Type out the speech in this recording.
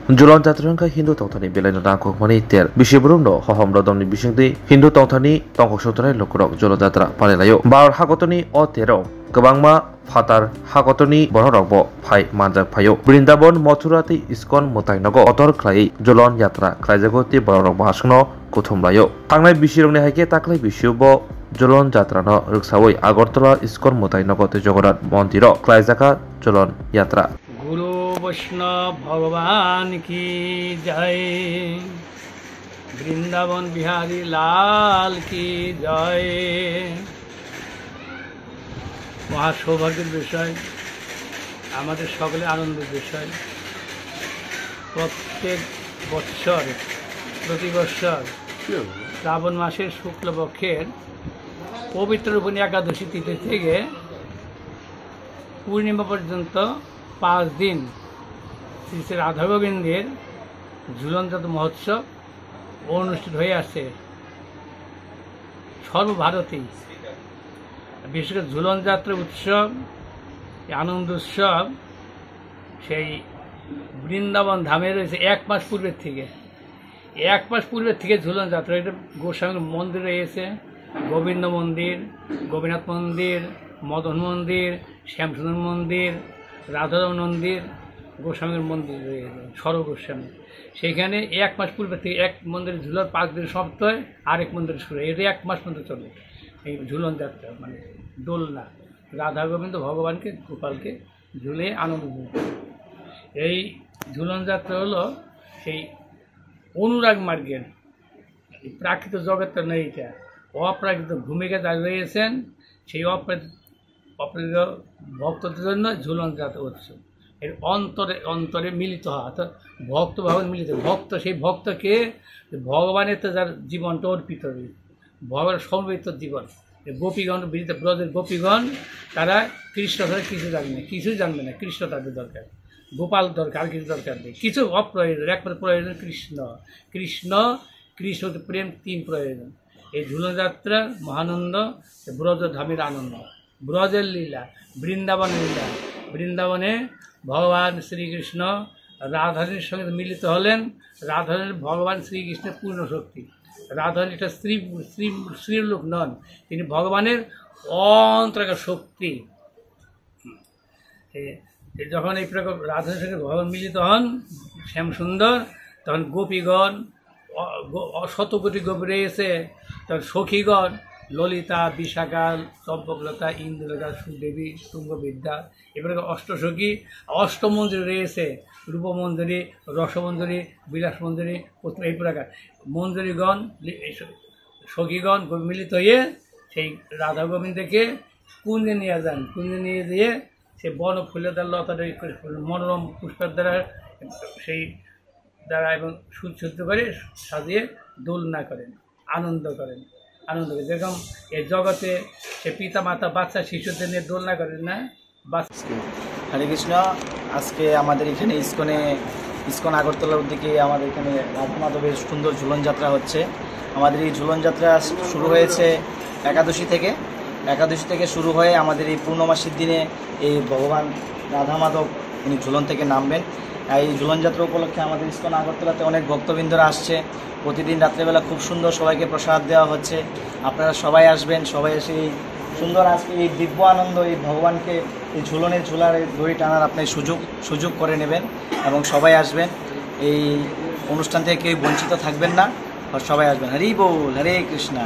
जुलन जात्रांखा हिंदू तंथानि बेलायनो नांखौमानि तेर बिसिबरुंनो हहम रदमनि बिसिंदि हिंदू तंथानि तंखौसुंथानाय लुखुरक जुलन जात्रा फालिलायो भारत हागतनि अ तेराव गोबांमा फातार हागतनि बररकबो फाइ मानजाक फायो बृंदावन मथुराति इस्कन मोताइनगो अतर ख्लायै जुलन यात्रा ख्लायजागो ति बररक बाहासनो कुथुमलायो थांनाय बिसिरंनि हाइके ताख्लाय बिसिउबो जुलन जात्रानो रक्सावै आगरतला इस्कन मोताइनगो ति जगन्नाथ मन्दिर ख्लायजाका जुलन यात्रा गुरु वैष्णव भगवान की जय, वृंदावन बिहारी लाल की जय। महा सौभाग्যের বিষয়, আমাদের সকলে আনন্দের বিষয়। প্রত্যেক বছর প্রতি বছর শ্রাবণ মাসের শুক্লপক্ষের পবিত্র রূপিণী একাদশী তিথি থেকে পূর্ণিমা পর্যন্ত 5 দিন শ্রী শ্রী রাধা গোবিন্দের ঝুলনযাত্রা মহোৎসব অনুষ্ঠিত হয়ে আসছে সর্বভারতেই। বিশেষ করে ঝুলনযাত্রা উৎসব, আনন্দ উৎসব সেই বৃন্দাবন ধামে রয়েছে 1 মাস পূর্বের থেকে। 1 মাস পূর্বের থেকে ঝুলনযাত্রা, এটা গোস্বামীর মন্দির রয়েছে, গোবিন্দ মন্দির, গোপীনাথ মন্দির, মদন মন্দির, শ্যামসুন্দর মন্দির, রাধারমণ মন্দির, গোস্বামীর মন্দির রয়েছে, সর্বগোস্বামী। সেইখানে 1 মাস পূর্বে থেকে এক মন্দিরে ঝুলন 5 দিন সপ্তাহে আরেক মন্দিরে শুরু হয়। এটা 1 মাস পর্যন্ত চলে এই ঝুলন যাত্রা, মানে দোলনা। রাধা গোবিন্দ ভগবানকে গোপালকে ঝুলে আনন্দ দিতে। এই ঝুলন যাত্রা হলো সেই অনুরাগ মার্গের, প্রাকৃত জগৎটা নেই, এটা অপ্রাকৃত ভূমিকা যারা রয়েছেন সেই অপ্রাকৃত ভক্তদের জন্য ঝুলন যাত্রা উৎসব। এর অন্তরে অন্তরে মিলিত হয়, অর্থাৎ ভক্ত ভাবে মিলিত। ভক্ত সেই ভক্তকে ভগবানের তো যার জীবনটা অর্পিত হবে, ভগবানের সমবেত জীবন। গোপীগণ, ব্রজের গোপীগণ তারা কৃষ্ণ ছাড়া কিছু জানবে না, কিছুই জানবে না। কৃষ্ণ তাদের দরকার, গোপাল দরকার, আর কিছু দরকার নেই। কিছু অপ্রয়োজন, একমাত্র প্রয়োজন কৃষ্ণ। কৃষ্ণ কৃষ্ণ প্রেম, 3 প্রয়োজন। এই ঝুলনযাত্রা মহানন্দ, ব্রজধামের আনন্দ, ব্রজের লীলা, বৃন্দাবনের লীলা। বৃন্দাবনে ভগবান শ্রীকৃষ্ণ রাধারানীর সঙ্গে মিলিত হলেন। রাধারানী ভগবান শ্রীকৃষ্ণের পূর্ণ শক্তি। রাধারানী এটা স্ত্রীর লোক নন, তিনি ভগবানের অন্তরাকার শক্তি। যখন এই প্রকার রাধারানীর সঙ্গে ভগবান মিলিত হন শ্যামসুন্দর, তখন গোপীগণ, শতকোটি গোপী রয়েছে, তখন সখীগণ, ললিতা, বিশাখা, চম্পকলতা, ইন্দ্রলতা, সুদেবী, তুঙ্গবিদ্যা, এবারে অষ্টসখী, অষ্টমঞ্জুরি রয়েছে, রূপমঞ্জুরি, রসমঞ্জুরি, বিলাস মঞ্জুরি, এই প্রকার মঞ্জুরিগণ, সখীগণ মিলিত হয়ে সেই রাধা গোবিন্দকে কুঞ্জে নিয়ে যান। কুঞ্জে নিয়ে যেয়ে সেই বন ফুলের দ্বারা, লতাটা মনোরম পুষ্পের দ্বারা, সেই দ্বারা এবং সুসজ্জিত করে সাজিয়ে দোলনা করেন, আনন্দ করেন। যেরকম এই জগতে সে পিতা মাতা বাচ্চা শিশুদের নিয়ে দোলনা করেন না। হরে কৃষ্ণ। আজকে আমাদের এখানে ইস্কন আগরতলার দিকে আমাদের এখানে রাধা মাধবের সুন্দর ঝুলন যাত্রা হচ্ছে। আমাদের এই ঝুলন যাত্রা শুরু হয়েছে একাদশী থেকে শুরু হয়ে আমাদের এই পূর্ণমাসীর দিনে এই ভগবান রাধা মাধব উনি ঝুলন থেকে নামবেন। এই ঝুলন যাত্রা উপলক্ষে আমাদের ইস্কন আগরতলাতে অনেক ভক্তবৃন্দরা আসছে। প্রতিদিন রাত্রেবেলা খুব সুন্দর সবাইকে প্রসাদ দেওয়া হচ্ছে। আপনারা সবাই আসবেন, সবাই এসে এই সুন্দর আজকে এই দিব্য আনন্দ, এই ভগবানকে এই ঝুলার দড়ি টানার আপনি সুযোগ করে নেবেন এবং সবাই আসবেন। এই অনুষ্ঠান থেকে কেউ বঞ্চিত থাকবেন না, সবাই আসবেন। হরি বল, হরে কৃষ্ণা।